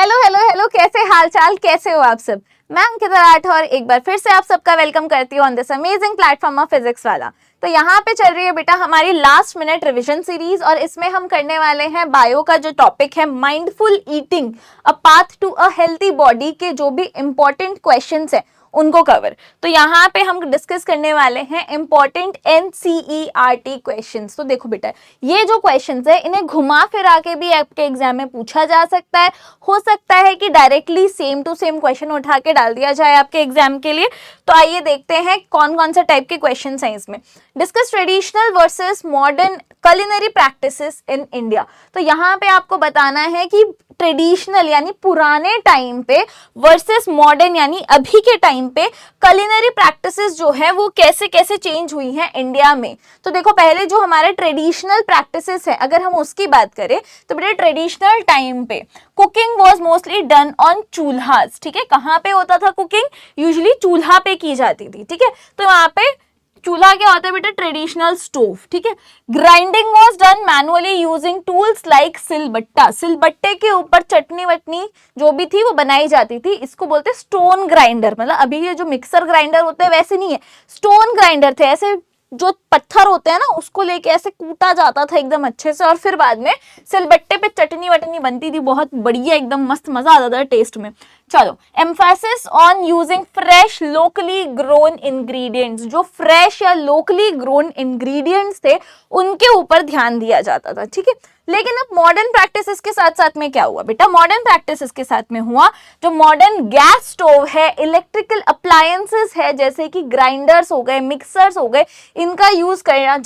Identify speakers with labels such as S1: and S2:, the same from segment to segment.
S1: Hello hello hello, कैसे हाल चाल, कैसे हो आप सब। मैं अंकिता राठौर एक बार फिर से आप सबका वेलकम करती हूँ on this amazing platform of physics वाला। तो यहाँ पे चल रही है बेटा हमारी लास्ट मिनट रिवीजन सीरीज और इसमें हम करने वाले हैं बायो का जो टॉपिक है mindful eating a path to a healthy body के जो भी इंपॉर्टेंट क्वेश्चंस है उनको कवर। तो यहाँ पे हम डिस्कस करने वाले हैं इंपॉर्टेंट एनसीईआरटी क्वेश्चंस। तो देखो बेटा, ये जो क्वेश्चंस है इन्हें घुमा फिरा के भी आपके एग्जाम में पूछा जा सकता है। हो सकता है कि directly same to same question उठा के डाल दिया जाए आपके एग्जाम के लिए। तो आइए देखते हैं कौन कौन सा टाइप के क्वेश्चंस हैं इसमें। Discuss traditional versus modern culinary practices in India. तो यहाँ पे आपको बताना है कि ट्रेडिशनल यानी पुराने टाइम पे वर्सेस मॉडर्न यानी अभी के टाइम पे culinary practices जो है वो कैसे कैसे चेंज हुई हैं इंडिया में। तो देखो, पहले जो हमारे ट्रेडिशनल प्रैक्टिसेस है अगर हम उसकी बात करें तो बेटे ट्रेडिशनल टाइम पे cooking was mostly done on chulhas. ठीक है, कहाँ पे होता था कुकिंग? यूजुअली चूल्हा पे की जाती थी। ठीक है, तो यहाँ पे चूल्हा क्या होता है बेटा? Traditional stove. ठीक है, grinding was done manually using tools like silbatta. सिलबट्टे के ऊपर चटनी वटनी जो भी थी वो बनाई जाती थी। इसको बोलते हैं स्टोन ग्राइंडर। मतलब अभी ये जो मिक्सर ग्राइंडर होते हैं वैसे नहीं है, स्टोन ग्राइंडर थे। ऐसे जो पत्थर होते हैं ना उसको लेके ऐसे कूटा जाता था एकदम अच्छे से और फिर बाद में सिलबट्टे पे चटनी वटनी बनती थी। बहुत बढ़िया, एकदम मस्त, मजा आता था टेस्ट में। चलो, emphasis on using fresh locally grown ingredients. जो फ्रेश या लोकली ग्रोन इंग्रेडिएंट्स थे उनके ऊपर ध्यान दिया जाता था। ठीक है, लेकिन अब मॉडर्न प्रैक्टिसेस के साथ साथ में क्या हुआ बेटा? मॉडर्न प्रैक्टिसेस के साथ में हुआ जो मॉडर्न गैस स्टोव है, इलेक्ट्रिकल अप्लायंसेस है जैसे कि ग्राइंडर्स हो गए, मिक्सर्स हो गए, इनका यूज किया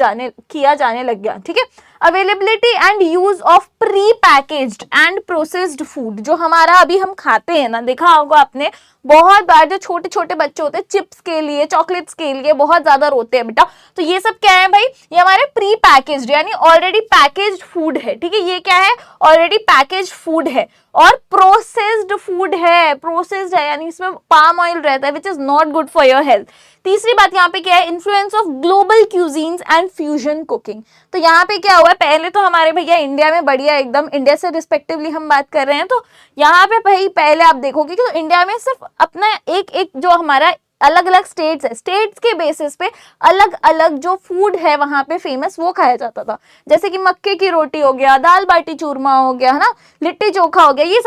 S1: जाने लग गया। ठीक है, availability and use of pre packaged and processed food. जो हमारा अभी हम खाते हैं ना, देखा होगा आपने बहुत बार, जो छोटे छोटे बच्चे होते हैं चिप्स के लिए, चॉकलेट्स के लिए बहुत ज्यादा रोते हैं बेटा। तो ये सब क्या है भाई? ये हमारे प्री पैकेज्ड यानी ऑलरेडी पैकेज्ड फूड है। ठीक है, ये क्या है? ऑलरेडी पैकेज्ड फूड है। और प्रोसेस्ड फूड है, प्रोसेस्ड है यानी इसमें पाम ऑयल रहता है which is not good for your health. तीसरी बात यहाँ पे क्या है? Influence of global cuisines and fusion cooking. तो यहाँ पे क्या हुआ है? पहले तो हमारे भैया इंडिया में बढ़िया, एकदम इंडिया से रिस्पेक्टिवली हम बात कर रहे हैं, तो यहाँ पे भाई पहले आप देखोगे कि तो इंडिया में सिर्फ अपना एक एक जो हमारा अलग अलग स्टेट्स है, स्टेट्स के बेसिस पे अलग अलग जो फूड है वहां पे फेमस वो खाया जाता था। जैसे कि मक्के की रोटी हो गया, दाल बाटी चूरमा हो गया, है ना, लिट्टी चोखा हो गया, ये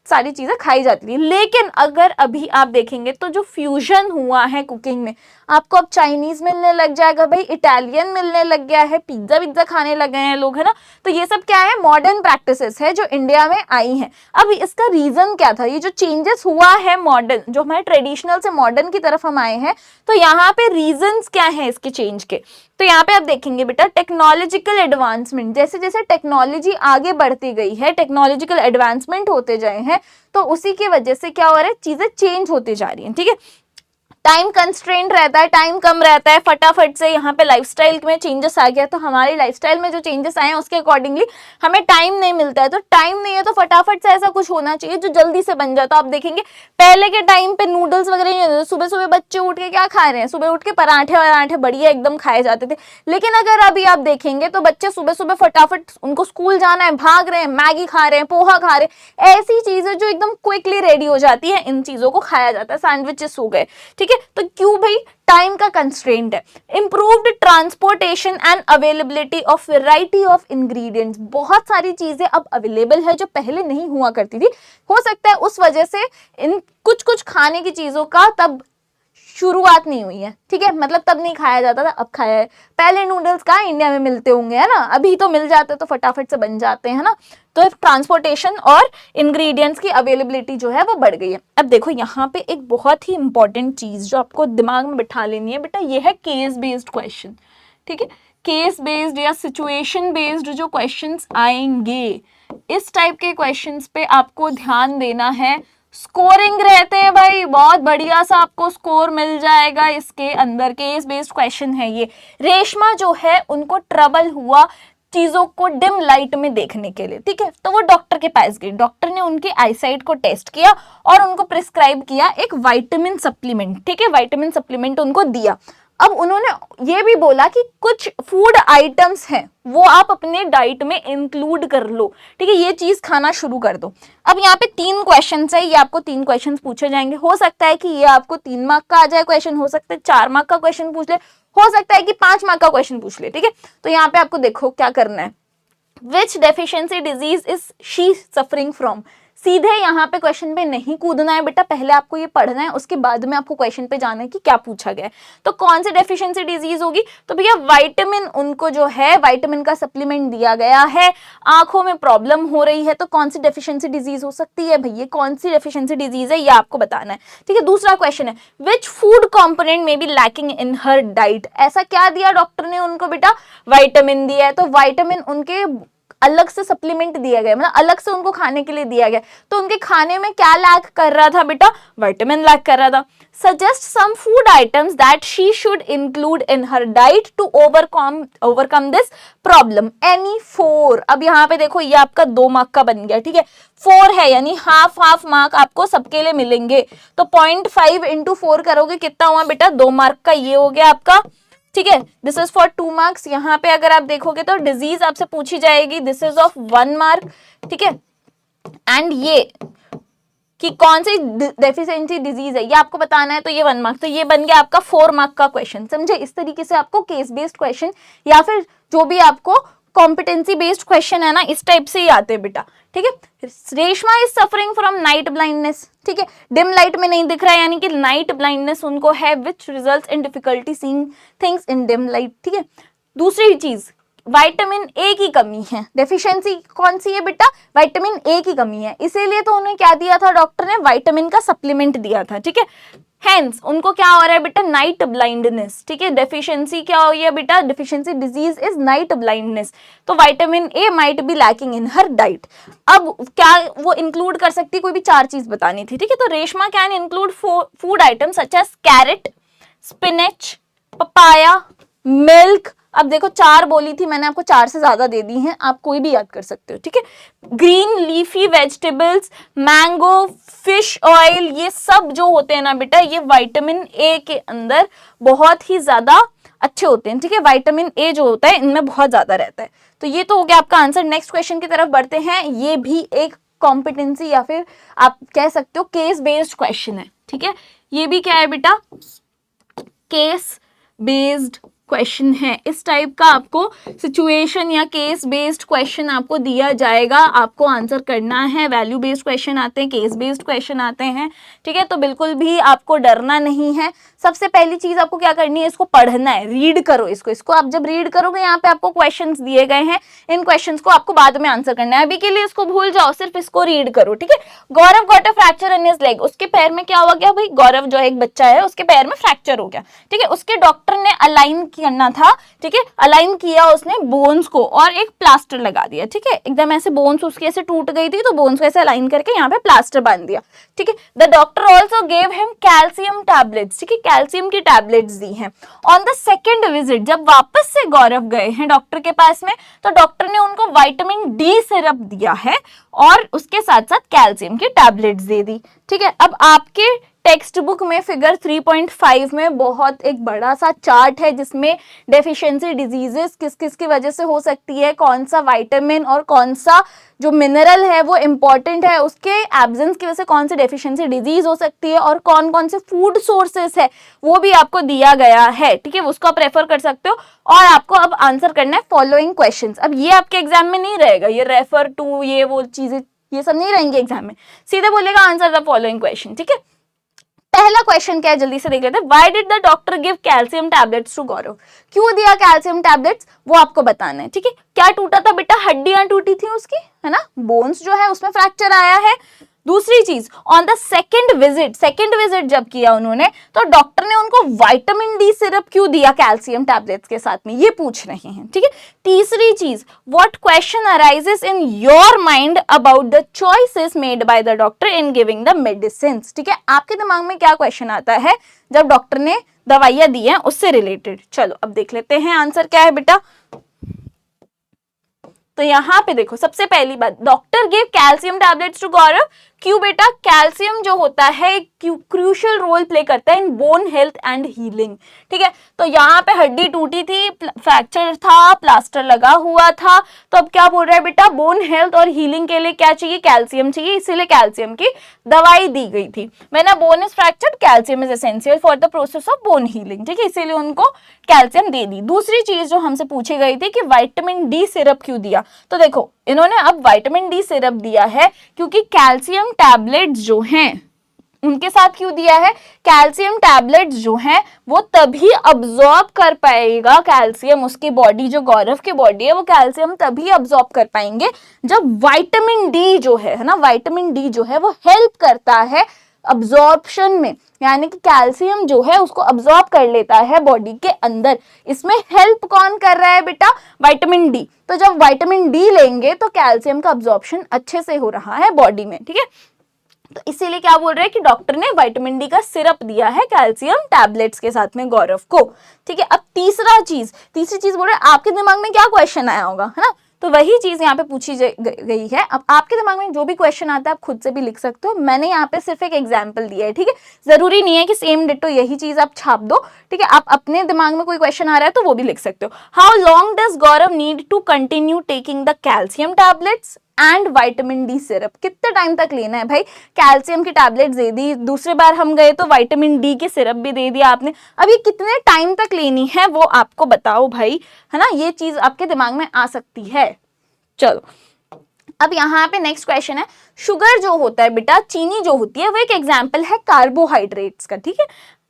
S1: सारी चीजें खाई जाती थी। लेकिन अगर अभी आप देखेंगे तो जो फ्यूजन हुआ है कुकिंग में, आपको अब चाइनीज मिलने लग जाएगा भाई, इटालियन मिलने लग गया है, पिज्जा खाने लग गए हैं लोग, है ना। तो ये सब क्या है? मॉडर्न प्रैक्टिसेस है जो इंडिया में आई हैं। अब इसका रीजन क्या था? ये जो चेंजेस हुआ है मॉडर्न, जो हमारे ट्रेडिशनल से मॉडर्न की तरफ हम आए हैं, तो यहाँ पे रीजंस क्या है इसके चेंज के? तो यहाँ पे आप देखेंगे बेटा टेक्नोलॉजिकल एडवांसमेंट। जैसे जैसे टेक्नोलॉजी आगे बढ़ती गई है, टेक्नोलॉजिकल एडवांसमेंट होते जाए हैं, तो उसी की वजह से क्या हो रहा है? चीजें चेंज होती जा रही हैं। ठीक है, टाइम कंस्ट्रेंट रहता है, टाइम कम रहता है, फटाफट से यहाँ पे लाइफस्टाइल में चेंजेस आ गया। तो हमारी लाइफस्टाइल में जो चेंजेस आए हैं उसके अकॉर्डिंगली हमें टाइम नहीं मिलता है। तो टाइम नहीं है तो फटाफट से ऐसा कुछ होना चाहिए जो जल्दी से बन जाता। आप देखेंगे पहले के टाइम पे नूडल्स वगैरह नहीं होते, सुबह सुबह बच्चे उठ के क्या खा रहे हैं? सुबह उठ के पराठे वराठे बढ़िया एकदम खाए जाते थे। लेकिन अगर अभी आप देखेंगे तो बच्चे सुबह सुबह फटाफट, उनको स्कूल जाना है, भाग रहे हैं, मैगी खा रहे हैं, पोहा खा रहे हैं, ऐसी चीजें जो एकदम क्विकली रेडी हो जाती है, इन चीजों को खाया जाता है। सैंडविचेस हो गए। ठीक है, तो क्यों भाई? टाइम का कंस्ट्रेंट है। Improved transportation and availability of variety of ingredients. बहुत सारी चीजें अब अवेलेबल है जो पहले नहीं हुआ करती थी। हो सकता है उस वजह से इन कुछ खाने की चीजों का तब शुरुआत नहीं हुई है। ठीक है, मतलब तब नहीं खाया जाता था, अब खाया है। पहले नूडल्स कहाँ इंडिया में मिलते होंगे, है ना? अभी तो मिल जाते तो फटाफट से बन जाते हैं, है ना। तो ट्रांसपोर्टेशन और इंग्रेडिएंट्स की अवेलेबिलिटी जो है वो बढ़ गई है। अब देखो यहाँ पे एक बहुत ही इंपॉर्टेंट चीज जो आपको दिमाग में बिठा लेनी है बेटा, ये है केस बेस्ड क्वेश्चन। ठीक है, केस बेस्ड या सिचुएशन बेस्ड जो क्वेश्चंस आएंगे, इस टाइप के क्वेश्चंस पे आपको ध्यान देना है। स्कोरिंग रहते हैं भाई, बहुत बढ़िया सा आपको स्कोर मिल जाएगा इसके अंदर। केस बेस्ड क्वेश्चन है ये। रेशमा जो है उनको ट्रबल हुआ चीजों को डिम लाइट में देखने के लिए। ठीक है, तो वो डॉक्टर के पास गई। डॉक्टर ने उनकी आईसाइट को टेस्ट किया और उनको प्रिस्क्राइब किया एक विटामिन सप्लीमेंट। ठीक है, विटामिन सप्लीमेंट उनको दिया। अब उन्होंने ये भी बोला कि कुछ फूड आइटम्स हैं वो आप अपने डाइट में इंक्लूड कर लो, ठीक है, ये चीज खाना शुरू कर दो। अब यहाँ पे 3 क्वेश्चंस है, ये आपको 3 क्वेश्चंस पूछे जाएंगे। हो सकता है कि ये आपको 3 मार्क का आ जाए क्वेश्चन, हो सकता है 4 मार्क का क्वेश्चन पूछ ले, हो सकता है कि 5 मार्क का क्वेश्चन पूछ ले, ठीक है। तो यहाँ पे आपको देखो क्या करना है, which deficiency disease is she suffering from. सीधे यहाँ पे क्वेश्चन पे नहीं कूदना है बेटा, पहले आपको ये पढ़ना है, उसके बाद में आपको क्वेश्चन पे जाना है कि क्या पूछा गया है। तो कौन सी डेफिशिएंसी डिजीज होगी, तो भैया विटामिन, उनको जो है विटामिन का सप्लीमेंट दिया गया है, आंखों में प्रॉब्लम हो रही है, तो कौन सी डेफिशिएंसी डिजीज हो सकती है भैया, कौन सी डेफिशिएंसी डिजीज है ये आपको बताना है, ठीक है। दूसरा क्वेश्चन है, विच फूड कॉम्पोनेंट में be lacking in her diet. ऐसा क्या दिया डॉक्टर ने उनको बेटा, विटामिन दिया है, तो विटामिन उनके अलग से सप्लीमेंट दिया गया, मतलब अलग से उनको खाने के लिए दिया गया, तो उनके खाने में क्या लैक कर रहा था बेटा, विटामिन लैक कर रहा था। Suggest some food items that she should include in her diet to overcome this problem, any 4। अब यहाँ पे देखो ये आपका 2 मार्क का बन गया, ठीक है, 4 है यानी हाफ मार्क आपको सबके लिए मिलेंगे। तो 0.5 इंटू 4 करोगे कितना हुआ बेटा, 2 मार्क का ये हो गया आपका, ठीक है। This is for 2 marks. यहाँ पे अगर आप देखोगे तो डिजीज आपसे पूछी जाएगी, दिस इज ऑफ 1 मार्क, ठीक है। एंड ये कि कौन सी डेफिशिएंसी डिजीज है ये आपको बताना है, तो ये 1 मार्क, तो ये बन गया आपका 4 मार्क का क्वेश्चन, समझे। इस तरीके से आपको केस बेस्ड क्वेश्चन या फिर जो भी आपको कॉम्पिटेंसी बेस्ड क्वेश्चन है ना, इस टाइप से ही आते हैं बेटा, ठीक है। Reshma is suffering from night blindness, ठीक है, डिम लाइट में नहीं दिख रहा है यानी कि नाइट ब्लाइंडनेस उनको है, which results in difficulty seeing things in dim light, ठीक है। दूसरी चीज, विटामिन ए की कमी है, डेफिशिएंसी कौन सी है बेटा, विटामिन ए की कमी है, इसीलिए तो उन्हें क्या दिया था डॉक्टर ने, विटामिन का सप्लीमेंट दिया था, ठीक है। हेंस उनको क्या हो रहा है बेटा, नाइट ब्लाइंडनेस, ठीक है। डेफिशिएंसी क्या हुई है बेटा, deficiency disease is night blindness, तो vitamin A might be lacking in her diet. अब क्या वो इंक्लूड कर सकती, कोई भी 4 चीज बतानी थी, ठीक है। तो Reshma can include food item such as carrot, spinach, papaya, milk. अब देखो 4 बोली थी मैंने, आपको 4 से ज्यादा दे दी हैं, आप कोई भी याद कर सकते हो, ठीक है। Green leafy vegetables, mango, fish oil, ये सब जो होते हैं ना बेटा, ये विटामिन ए के अंदर बहुत ही ज्यादा अच्छे होते हैं, ठीक है। विटामिन ए जो होता है इनमें बहुत ज्यादा रहता है। तो ये तो हो गया आपका आंसर। नेक्स्ट क्वेश्चन की तरफ बढ़ते हैं। ये भी एक कॉम्पिटेंसी या फिर आप कह सकते हो केस बेस्ड क्वेश्चन है, ठीक है। ये भी क्या है बेटा, केस बेस्ड क्वेश्चन है। इस टाइप का आपको सिचुएशन या केस बेस्ड क्वेश्चन आपको दिया जाएगा, आपको आंसर करना है। वैल्यू बेस्ड क्वेश्चन आते हैं, केस बेस्ड क्वेश्चन आते हैं, ठीक है। तो बिल्कुल भी आपको डरना नहीं है। सबसे पहली चीज आपको क्या करनी है, इसको पढ़ना है, रीड करो इसको आप जब रीड करोगे, यहाँ पे आपको क्वेश्चंस दिए गए हैं, इन क्वेश्चंस को आपको बाद में आंसर करना है, अभी के लिए इसको भूल जाओ, सिर्फ इसको रीड करो, ठीक है। Gaurav got a fracture in his leg, उसके पैर में क्या हुआ, क्या भाई, गौरव जो एक बच्चा है उसके पैर में फ्रैक्चर हो गया, ठीक है। उसके डॉक्टर ने अलाइन करना था, ठीक है, अलाइन किया उसने बोन्स को और एक प्लास्टर लगा दिया, ठीक है। एकदम ऐसे बोन्स उसकी ऐसे टूट गई थी, तो बोन्स को ऐसे अलाइन करके यहाँ पे प्लास्टर बांध दिया, ठीक है। The doctor also gave him calcium tablets, ठीक है, कैल्शियम की टैबलेट्स दी हैं। ऑन द सेकेंड विजिट, जब वापस से गौरव गए हैं डॉक्टर के पास में, तो डॉक्टर ने उनको विटामिन डी सिरप दिया है और उसके साथ साथ कैल्शियम की टैबलेट्स दे दी, ठीक है। अब आपके टेक्स्ट बुक में फिगर 3.5 में बहुत एक बड़ा सा चार्ट है जिसमें डेफिशिएंसी डिजीजेस किस किस की वजह से हो सकती है, कौन सा विटामिन और कौन सा जो मिनरल है वो इंपॉर्टेंट है, उसके एब्सेंस की वजह से कौन सी डेफिशिएंसी डिजीज हो सकती है और कौन कौन से फूड सोर्सेस है वो भी आपको दिया गया है, ठीक है। उसको आप रेफर कर सकते हो और आपको अब आंसर करना है फॉलोइंग क्वेश्चंस। अब ये आपके एग्जाम में नहीं रहेगा, ये रेफर टू ये वो चीजें ये सब नहीं रहेंगे एग्जाम में, सीधे बोलेगा आंसर द फॉलोइंग क्वेश्चन, ठीक है। पहला क्वेश्चन क्या है जल्दी से देख लेते हैं। Why did the doctor give calcium tablets to Gaurav, क्यों दिया कैल्शियम टैबलेट्स वो आपको बताना है, ठीक है। क्या टूटा था बेटा, हड्डियां टूटी थी उसकी, है ना, बोन्स जो है उसमें फ्रैक्चर आया है। दूसरी चीज, ऑन द सेकेंड विजिट जब किया उन्होंने, तो डॉक्टर ने उनको विटामिन डी सिरप क्यों दिया कैल्शियम टैबलेट्स के साथ में, ये पूछ रहे हैं, ठीक है। तीसरी चीज, what question arises in your mind about the choices made by the doctor in giving the medicine, ठीक है। आपके दिमाग में क्या क्वेश्चन आता है जब डॉक्टर ने दवाइयां दी हैं उससे रिलेटेड। चलो अब देख लेते हैं आंसर क्या है बेटा। तो यहाँ पे देखो, सबसे पहली बात, doctor give calcium tablets to Gaurav. क्यों बेटा? कैल्शियम जो होता है क्रूशियल रोल प्ले करता है in bone health and healing. ठीक है, तो यहाँ पे हड्डी टूटी थी, फ्रैक्चर था, प्लास्टर लगा हुआ था, तो अब क्या बोल रहा है बेटा? बोन हेल्थ और हीलिंग के लिए क्या चाहिए? कैल्शियम चाहिए, इसीलिए कैल्शियम की दवाई दी गई थी। When a bone is fractured calcium is essential for the process of bone healing. ठीक है, इसीलिए उनको कैल्शियम दे दी। दूसरी चीज जो हमसे पूछी गई थी कि विटामिन डी सिरप क्यों दिया, तो देखो इन्होंने अब विटामिन डी सिरप दिया है क्योंकि कैल्शियम टैबलेट्स जो हैं उनके साथ क्यों दिया है? कैल्शियम टैबलेट्स जो हैं वो तभी अब्सॉर्ब कर पाएगा कैल्शियम, उसकी बॉडी, जो गौरव की बॉडी है वो कैल्शियम तभी अब्सॉर्ब कर पाएंगे जब विटामिन डी जो है ना, विटामिन डी जो है वो हेल्प करता है अब्जॉर्प्शन में, यानी कि कैल्शियम जो है उसको अब्सॉर्ब कर लेता है बॉडी के अंदर। इसमें हेल्प कौन कर रहा है बेटा? Vitamin D. तो जब विटामिन डी लेंगे तो कैल्शियम का अब्जॉर्प्शन अच्छे से हो रहा है बॉडी में। ठीक है, तो इसीलिए क्या बोल रहे हैं कि डॉक्टर ने विटामिन डी का सिरप दिया है कैल्शियम टैबलेट्स के साथ में गौरव को। ठीक है, अब तीसरी चीज बोल रहे हैं, आपके दिमाग में क्या क्वेश्चन आया होगा, है ना? तो वही चीज यहाँ पे पूछी गई है। अब आपके दिमाग में जो भी क्वेश्चन आता है आप खुद से भी लिख सकते हो, मैंने यहाँ पे सिर्फ एक एग्जांपल दिया है। ठीक है, जरूरी नहीं है कि सेम डिटो यही चीज आप छाप दो। ठीक है, आप अपने दिमाग में कोई क्वेश्चन आ रहा है तो वो भी लिख सकते हो। How long does Gaurav need to continue taking the calcium tablets and vitamin D syrup? कितने टाइम तक लेना है भाई? कैल्शियम की टैबलेट्स दे दी, दूसरी बार हम गए तो विटामिन डी की सिरप भी दे दिया आपने, अब ये कितने टाइम तक लेनी है वो आपको बताओ भाई, है ना? ये चीज आपके दिमाग में आ सकती है। चलो, अब यहाँ पे नेक्स्ट क्वेश्चन है, शुगर जो होता है बेटा, चीनी जो होती है वो एक एग्जाम्पल है कार्बोहाइड्रेट्स का। ठीक है,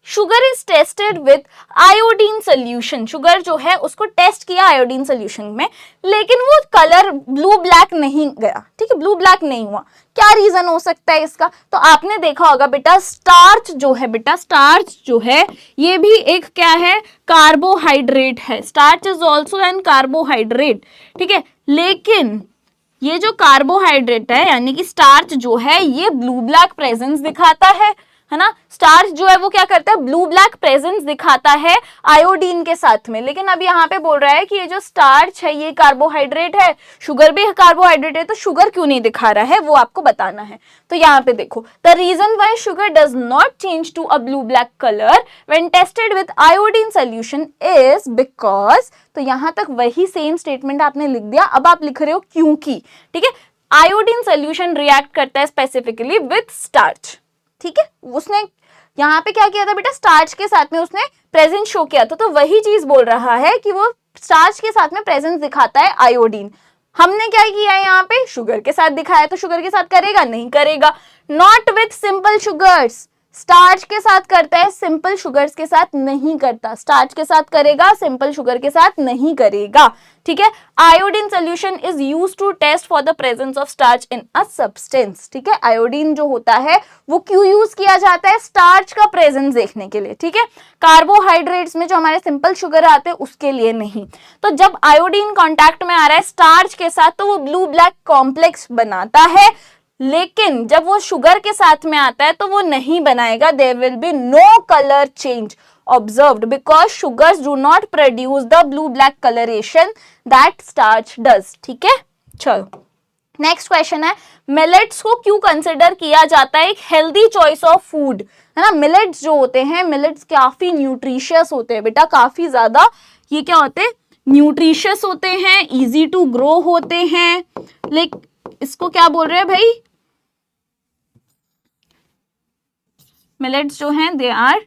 S1: sugar is tested with iodine solution. Sugar जो है उसको टेस्ट किया आयोडीन सोल्यूशन में, लेकिन वो कलर ब्लू ब्लैक नहीं गया। ठीक है, ब्लू ब्लैक नहीं हुआ। क्या रीजन हो सकता है इसका? तो आपने देखा होगा बेटा, स्टार्च जो है बेटा, स्टार्च जो है ये भी एक क्या है? कार्बोहाइड्रेट है। Starch is also an carbohydrate. ठीक है, लेकिन ये जो कार्बोहाइड्रेट है यानी कि स्टार्च जो है ये ब्लू ब्लैक प्रेजेंस दिखाता है ना? स्टार्च जो है वो क्या करता है? ब्लू ब्लैक प्रेजेंस दिखाता है आयोडीन के साथ में। लेकिन अब यहाँ पे बोल रहा है कि ये जो स्टार्च है ये कार्बोहाइड्रेट है, शुगर भी कार्बोहाइड्रेट है, तो शुगर क्यों नहीं दिखा रहा है वो आपको बताना है। तो यहाँ पे देखो, the reason why sugar does not change to a blue black colour when tested with iodine solution is because, तो यहाँ तक वही सेम स्टेटमेंट आपने लिख दिया, अब आप लिख रहे हो क्योंकि। ठीक है, आयोडीन सोल्यूशन रिएक्ट करता है स्पेसिफिकली विद स्टार्च। ठीक है, उसने यहाँ पे क्या किया था बेटा? स्टार्च के साथ में उसने प्रेजेंस शो किया था, तो वही चीज बोल रहा है कि वो स्टार्च के साथ में प्रेजेंस दिखाता है आयोडीन। हमने क्या किया है यहाँ पे? शुगर के साथ दिखाया, तो शुगर के साथ करेगा? नहीं करेगा। Not with simple sugars, starch के साथ करता है, सिंपल शुगर्स के साथ नहीं करता। स्टार्च के साथ करेगा, सिंपल शुगर के साथ नहीं करेगा। ठीक है, iodine solution is used to test for the presence of starch in a substance. ठीक है, आयोडीन जो होता है वो क्यों यूज किया जाता है? स्टार्च का प्रेजेंस देखने के लिए। ठीक है, कार्बोहाइड्रेट्स में जो हमारे सिंपल शुगर आते हैं उसके लिए नहीं। तो जब आयोडीन कॉन्टैक्ट में आ रहा है स्टार्च के साथ तो वो ब्लू ब्लैक कॉम्प्लेक्स बनाता है, लेकिन जब वो शुगर के साथ में आता है तो वो नहीं बनाएगा। There will be no colour change observed because sugars do not produce the blue black coloration that starch does। ठीक है, चलो नेक्स्ट क्वेश्चन है, मिलेट्स को क्यों कंसिडर किया जाता है एक हेल्दी चॉइस ऑफ फूड, है ना? मिलेट्स जो होते हैं, मिलेट्स काफी न्यूट्रिशियस होते हैं बेटा, काफी ज्यादा ये क्या होते हैं? न्यूट्रिशियस होते हैं, इजी टू ग्रो होते हैं। लेकिन इसको क्या बोल रहे हैं भाई? मिलेट्स जो हैं they are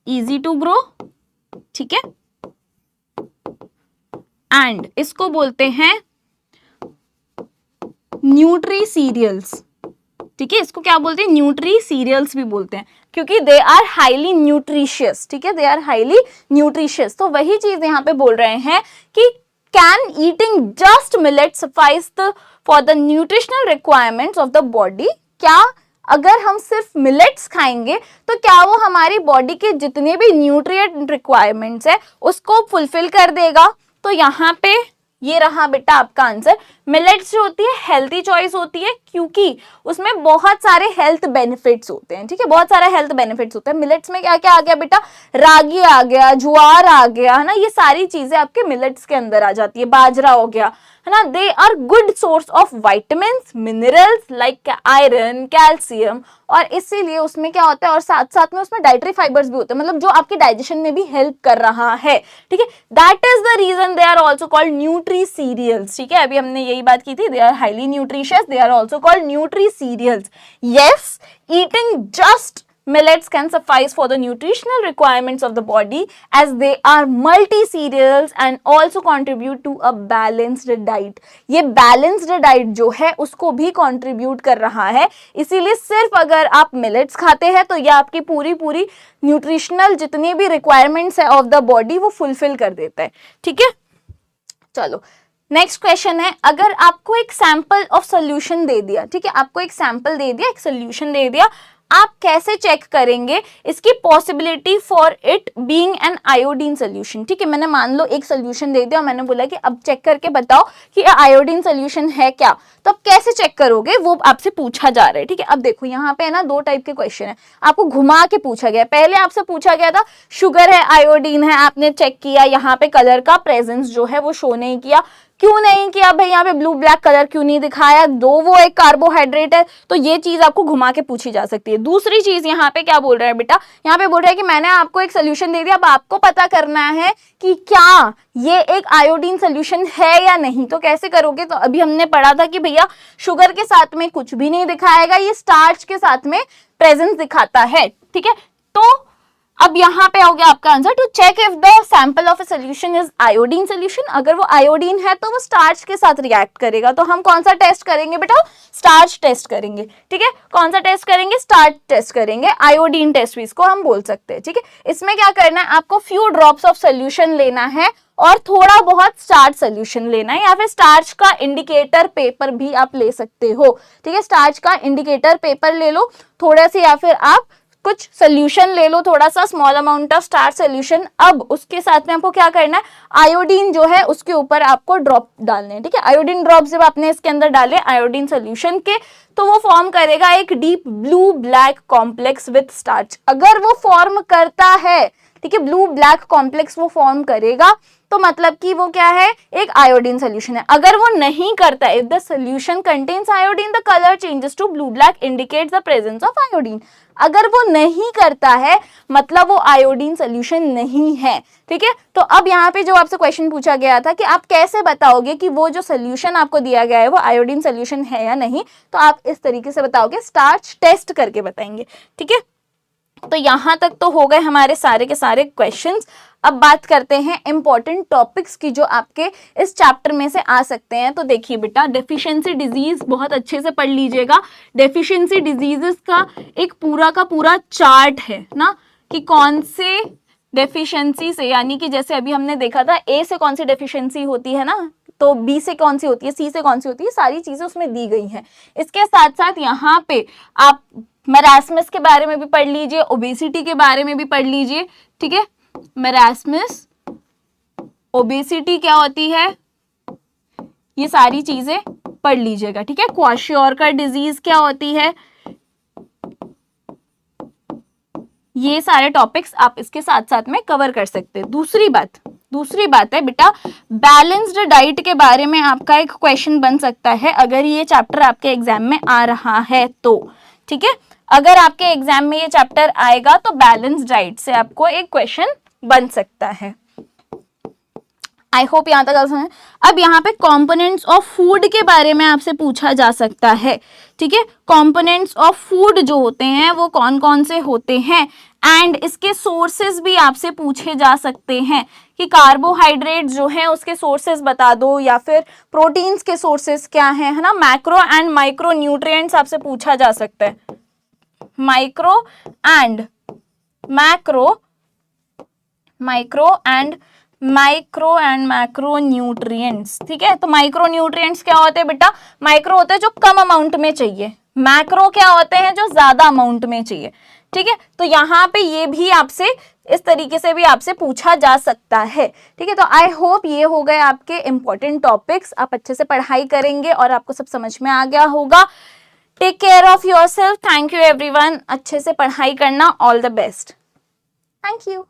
S1: easy to grow. ठीक है, एंड इसको बोलते हैं न्यूट्री सीरियल्स। ठीक है, इसको क्या बोलते हैं? न्यूट्री सीरियल्स भी बोलते हैं क्योंकि दे आर हाईली न्यूट्रिशियस। ठीक है, दे आर हाईली न्यूट्रिशियस। तो वही चीज यहाँ पे बोल रहे हैं कि can eating just millet suffice for the nutritional requirements of the body? क्या अगर हम सिर्फ मिलेट्स खाएंगे तो क्या वो हमारी बॉडी के जितने भी न्यूट्रिएंट रिक्वायरमेंट्स है उसको फुलफिल कर देगा? तो यहाँ पे ये रहा बेटा आपका आंसर, मिलेट्स जो होती है हेल्थी चॉइस होती है क्योंकि उसमें बहुत सारे हेल्थ बेनिफिट्स होते हैं, ठीक है, बहुत सारे हेल्थ बेनिफिट्स होते हैं। मिलेट्स में क्या क्या आ गया बेटा, रागी आ गया, ज्वार आ गया, है ना, ये सारी चीजें आपके मिलेट्स के अंदर आ जाती है, बाजरा हो गया, है ना। They are good source of vitamins, minerals like iron, calcium, और इसीलिए उसमें क्या होता है, और साथ साथ में उसमें डाइटरी फाइबर्स भी होते हैं, मतलब जो आपके डाइजेशन में भी हेल्प कर रहा है, ठीक है। That is the reason they are also called nutri cereals, ठीक है, अभी हमने यही बात की थी, they are highly nutritious, they are also called nutri cereals. Yes, eating just millets can suffice for the nutritional requirements of the body as they are multi-cereals and also contribute to a balanced diet. ये balanced diet जो है उसको भी contribute कर रहा है, इसीलिए सिर्फ अगर आप millets खाते हैं तो ये आपकी पूरी nutritional जितनी भी requirements है of the body वो fulfill कर देता है, ठीक है। चलो नेक्स्ट क्वेश्चन है, अगर आपको एक सैंपल ऑफ सोल्यूशन दे दिया, ठीक है, आपको एक सैंपल दे दिया, एक सोल्यूशन दे दिया, आप कैसे चेक करेंगे इसकी possibility for it being an iodine solution, ठीक है। मैंने मान लो एक सोल्यूशन दे दिया और मैंने बोला कि अब चेक करके बताओ कि आयोडीन सोल्यूशन है क्या, तो अब कैसे चेक करोगे वो आपसे पूछा जा रहा है, ठीक है। अब देखो यहाँ पे है ना दो टाइप के क्वेश्चन है, आपको घुमा के पूछा गया, पहले आपसे पूछा गया था शुगर है, आयोडीन है, आपने चेक किया, यहाँ पे कलर का प्रेजेंस जो है वो शो नहीं किया, क्यों नहीं किया भाई, यहाँ पे ब्लू ब्लैक कलर क्यों नहीं दिखाया, दो वो एक कार्बोहाइड्रेट है, तो ये चीज आपको घुमा के पूछी जा सकती है। दूसरी चीज यहाँ पे क्या बोल रहा है बेटा, यहाँ पे बोल रहा है कि मैंने आपको एक सोल्यूशन दे दिया, अब आपको पता करना है कि क्या ये एक आयोडीन सोल्यूशन है या नहीं, तो कैसे करोगे, तो अभी हमने पढ़ा था कि भैया शुगर के साथ में कुछ भी नहीं दिखाएगा, ये स्टार्च के साथ में प्रेजेंस दिखाता है, ठीक है। तो अब यहाँ पे हो गया आपका answer, to check if the sample of a solution is iodine solution, अगर वो आयोडीन है तो वो स्टार्च के साथ रिएक्ट करेगा, तो हम कौन सा टेस्ट करेंगे बेटा, स्टार्च टेस्ट करेंगे, ठीक है। कौन सा टेस्ट करेंगे, स्टार्च टेस्ट करेंगे, आयोडीन टेस्ट भी इसको हम बोल सकते हैं, ठीक है। इसमें क्या करना है, आपको फ्यू ड्रॉप्स ऑफ सोल्यूशन लेना है और थोड़ा बहुत स्टार्च सोल्यूशन लेना है, या फिर स्टार्च का इंडिकेटर पेपर भी आप ले सकते हो, ठीक है। स्टार्च का इंडिकेटर पेपर ले लो थोड़ा सा, या फिर आप कुछ सोल्यूशन ले लो, थोड़ा सा small amount of starch solution. अब उसके साथ में आपको क्या करना है, आयोडीन जो है उसके ऊपर आपको ड्रॉप डालने हैं, ठीक है। आयोडीन ड्रॉप जब आपने इसके अंदर डाले आयोडीन सोल्यूशन के, तो वो फॉर्म करेगा एक deep blue black complex with starch. अगर वो फॉर्म करता है, ठीक है, ब्लू ब्लैक कॉम्प्लेक्स वो फॉर्म करेगा, तो मतलब कि वो क्या है, एक आयोडीन सोल्यूशन है। अगर वो नहीं करता, if the solution contains iodine the colour changes to blue black indicates the presence of iodine. अगर वो नहीं करता है मतलब वो आयोडीन सोल्यूशन नहीं है, ठीक है। तो अब यहाँ पे जो आपसे क्वेश्चन पूछा गया था कि आप कैसे बताओगे कि वो जो सोल्यूशन आपको दिया गया है वो आयोडीन सोल्यूशन है या नहीं, तो आप इस तरीके से बताओगे, स्टार्च टेस्ट करके बताएंगे, ठीक है। तो यहां तक तो हो गए हमारे सारे के सारे क्वेश्चंस। अब बात करते हैं इंपॉर्टेंट टॉपिक्स की जो आपके इस चैप्टर में से आ सकते हैं। तो देखिए बेटा, डेफिशिएंसी डिजीज बहुत अच्छे से पढ़ लीजिएगा। डेफिशिएंसी डिजीजेस का एक पूरा का पूरा चार्ट है ना, कि कौन से डेफिशिएंसी से, यानी कि जैसे अभी हमने देखा था ए से कौन सी डेफिशिएंसी होती है ना, तो बी से कौन सी होती है, सी से कौन सी होती है, सारी चीजें उसमें दी गई हैं। इसके साथ साथ यहाँ पे आप मेरास्मस के बारे में भी पढ़ लीजिए, ओबेसिटी के बारे में भी पढ़ लीजिए, ठीक है। मेरास्मस, ओबेसिटी क्या होती है, ये सारी चीजें पढ़ लीजिएगा, ठीक है। क्वाशियोरकर डिजीज क्या होती है, ये सारे टॉपिक्स आप इसके साथ साथ में कवर कर सकते हैं। दूसरी बात है बेटा, बैलेंस्ड डाइट के बारे में आपका एक क्वेश्चन बन सकता है अगर ये चैप्टर आपके एग्जाम में आ रहा है तो, ठीक है। अगर आपके एग्जाम में ये चैप्टर आएगा तो बैलेंस्ड डाइट से आपको एक क्वेश्चन बन सकता है। आई होप यहां तक समझ। अब यहाँ पे कंपोनेंट्स ऑफ फूड के बारे में आपसे पूछा जा सकता है, ठीक है। कंपोनेंट्स ऑफ फूड जो होते हैं वो कौन कौन से होते हैं, एंड इसके सोर्सेज भी आपसे पूछे जा सकते हैं कि कार्बोहाइड्रेट जो है उसके सोर्सेज बता दो, या फिर प्रोटीन्स के सोर्सेज क्या हैं, है ना। मैक्रो एंड माइक्रो न्यूट्रिएंट्स आपसे पूछा जा सकता है, माइक्रो एंड मैक्रो न्यूट्रिएंट्स, ठीक है। तो माइक्रो न्यूट्रिएंट्स क्या होते हैं बेटा, माइक्रो होते हैं जो कम अमाउंट में चाहिए, मैक्रो क्या होते हैं जो ज्यादा अमाउंट में चाहिए, ठीक है। तो यहाँ पे ये भी आपसे इस तरीके से भी आपसे पूछा जा सकता है। ठीक है, तो आई होप ये हो गए आपके इंपॉर्टेंट टॉपिक्स। आप अच्छे से पढ़ाई करेंगे और आपको सब समझ में आ गया होगा। Take care of yourself. Thank you everyone. अच्छे से पढ़ाई करना। All the best. Thank you.